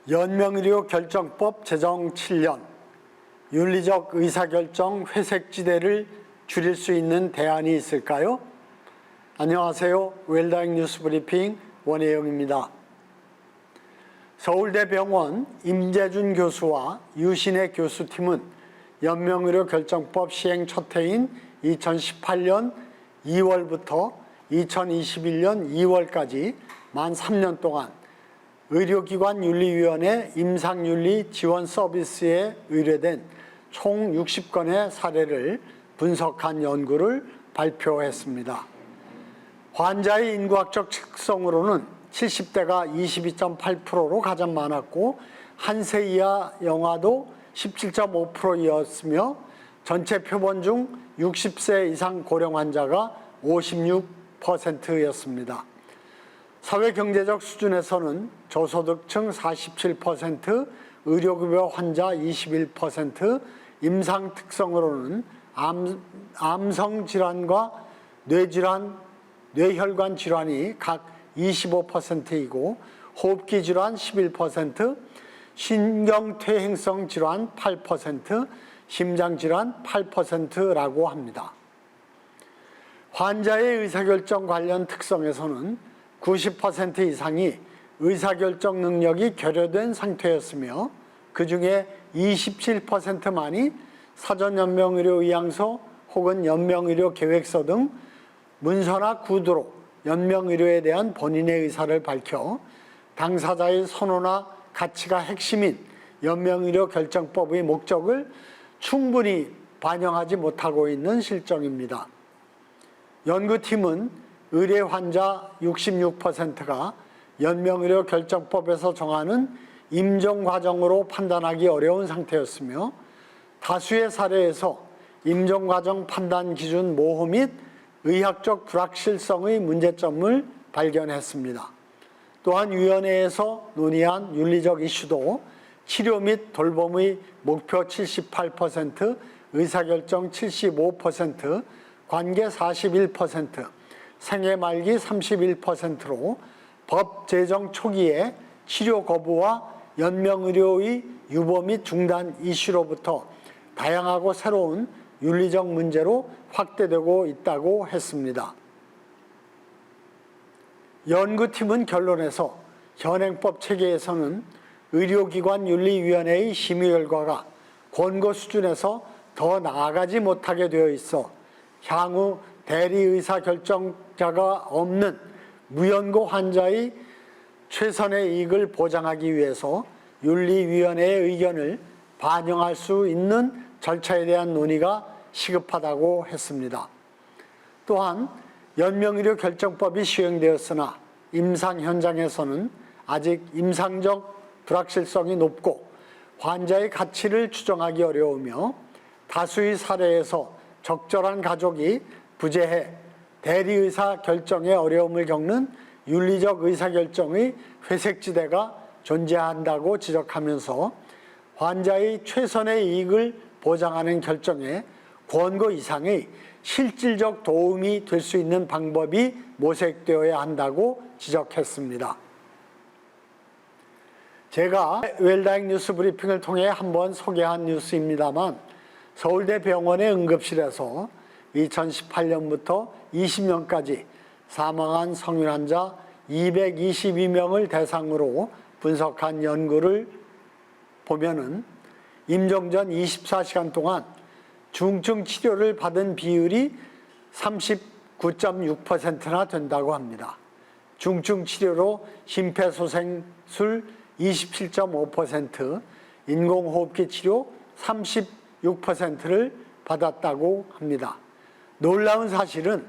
연명의료 결정법 제정 7년, 윤리적 의사결정 회색지대를 줄일 수 있는 대안이 있을까요? 안녕하세요. 웰다잉 뉴스 브리핑 원혜영입니다. 서울대병원 임재준 교수와 유신혜 교수팀은 연명의료 결정법 시행 첫 해인 2018년 2월부터 2021년 2월까지 만 3년 동안 의료기관 윤리위원회 임상윤리 지원 서비스에 의뢰된 총 60건의 사례를 분석한 연구를 발표했습니다. 환자의 인구학적 특성으로는 70대가 22.8%로 가장 많았고 한 세 이하 영아도 17.5%였으며 전체 표본 중 60세 이상 고령 환자가 56%였습니다. 사회경제적 수준에서는 저소득층 47%, 의료급여 환자 21%, 임상 특성으로는 암성질환과 뇌질환, 뇌혈관 질환이 각 25%이고 호흡기 질환 11%, 신경퇴행성 질환 8%, 심장질환 8%라고 합니다. 환자의 의사결정 관련 특성에서는 90% 이상이 의사결정 능력이 결여된 상태였으며 그 중에 27%만이 사전연명의료의향서 혹은 연명의료계획서 등 문서나 구두로 연명의료에 대한 본인의 의사를 밝혀 당사자의 선호나 가치가 핵심인 연명의료 결정법의 목적을 충분히 반영하지 못하고 있는 실정입니다. 연구팀은 의뢰 환자 66%가 연명의료 결정법에서 정하는 임종 과정으로 판단하기 어려운 상태였으며 다수의 사례에서 임종 과정 판단 기준 모호 및 의학적 불확실성의 문제점을 발견했습니다. 또한 위원회에서 논의한 윤리적 이슈도 치료 및 돌봄의 목표 78%, 의사결정 75%, 관계 41%, 생애 말기 31%로 법 제정 초기에 치료 거부와 연명의료의 유보 및 중단 이슈로부터 다양하고 새로운 윤리적 문제로 확대되고 있다고 했습니다. 연구팀은 결론에서 현행법 체계에서는 의료기관 윤리위원회의 심의 결과가 권고 수준에서 더 나아가지 못하게 되어 있어 향후 대리의사결정자가 없는 무연고 환자의 최선의 이익을 보장하기 위해서 윤리위원회의 의견을 반영할 수 있는 절차에 대한 논의가 시급하다고 했습니다. 또한 연명의료 결정법이 시행되었으나 임상 현장에서는 아직 임상적 불확실성이 높고 환자의 가치를 추정하기 어려우며 다수의 사례에서 적절한 가족이 부재해 대리의사 결정에 어려움을 겪는 윤리적 의사결정의 회색지대가 존재한다고 지적하면서 환자의 최선의 이익을 보장하는 결정에 권고 이상의 실질적 도움이 될 수 있는 방법이 모색되어야 한다고 지적했습니다. 제가 웰다잉 뉴스 브리핑을 통해 한번 소개한 뉴스입니다만 서울대병원의 응급실에서 2018년부터 20년까지 사망한 성인 환자 222명을 대상으로 분석한 연구를 보면은 임종 전 24시간 동안 중증 치료를 받은 비율이 39.6%나 된다고 합니다. 중증 치료로 심폐소생술 27.5%, 인공호흡기 치료 36%를 받았다고 합니다. 놀라운 사실은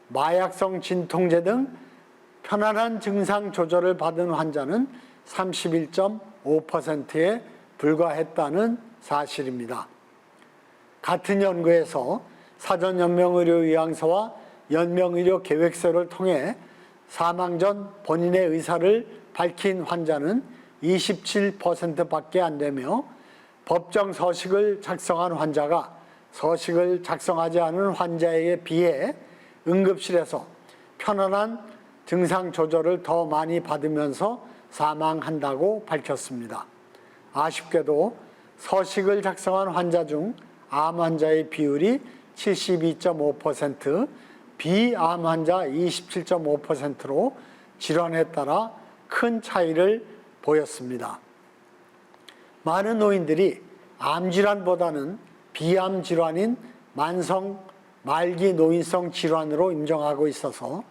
마약성 진통제 등 편안한 증상 조절을 받은 환자는 31.5%에 불과했다는 사실입니다. 같은 연구에서 사전연명의료의향서와 연명의료계획서를 통해 사망 전 본인의 의사를 밝힌 환자는 27%밖에 안 되며 법정 서식을 작성한 환자가 서식을 작성하지 않은 환자에 비해 응급실에서 편안한 증상 조절을 더 많이 받으면서 사망한다고 밝혔습니다. 아쉽게도 서식을 작성한 환자 중 암 환자의 비율이 72.5%, 비암 환자 27.5%로 질환에 따라 큰 차이를 보였습니다. 많은 노인들이 암질환보다는 비암 질환인 만성 말기 노인성 질환으로 임종하고 있어서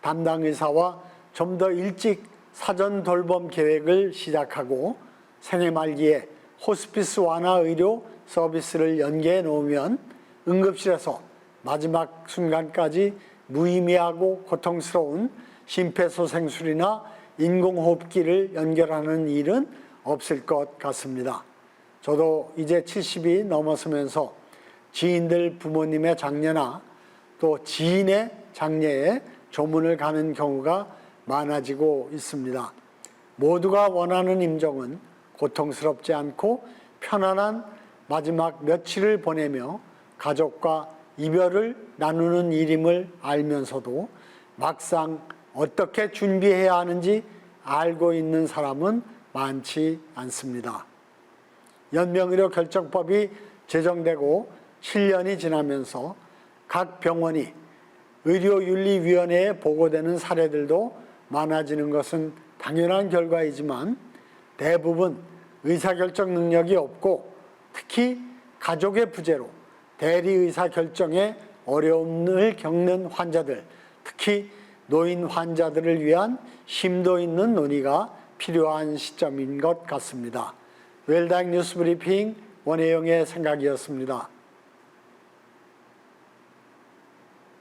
담당 의사와 좀 더 일찍 사전 돌봄 계획을 시작하고 생애 말기에 호스피스 완화 의료 서비스를 연계해 놓으면 응급실에서 마지막 순간까지 무의미하고 고통스러운 심폐소생술이나 인공호흡기를 연결하는 일은 없을 것 같습니다. 저도 이제 70이 넘어서면서 지인들 부모님의 장례나 또 지인의 장례에 조문을 가는 경우가 많아지고 있습니다. 모두가 원하는 임종은 고통스럽지 않고 편안한 마지막 며칠을 보내며 가족과 이별을 나누는 일임을 알면서도 막상 어떻게 준비해야 하는지 알고 있는 사람은 많지 않습니다. 연명의료 결정법이 제정되고 7년이 지나면서 각 병원이 의료윤리위원회에 보고되는 사례들도 많아지는 것은 당연한 결과이지만 대부분 의사결정 능력이 없고 특히 가족의 부재로 대리의사결정에 어려움을 겪는 환자들, 특히 노인 환자들을 위한 심도 있는 논의가 필요한 시점인 것 같습니다. 웰다잉 뉴스 브리핑 원혜영의 생각이었습니다.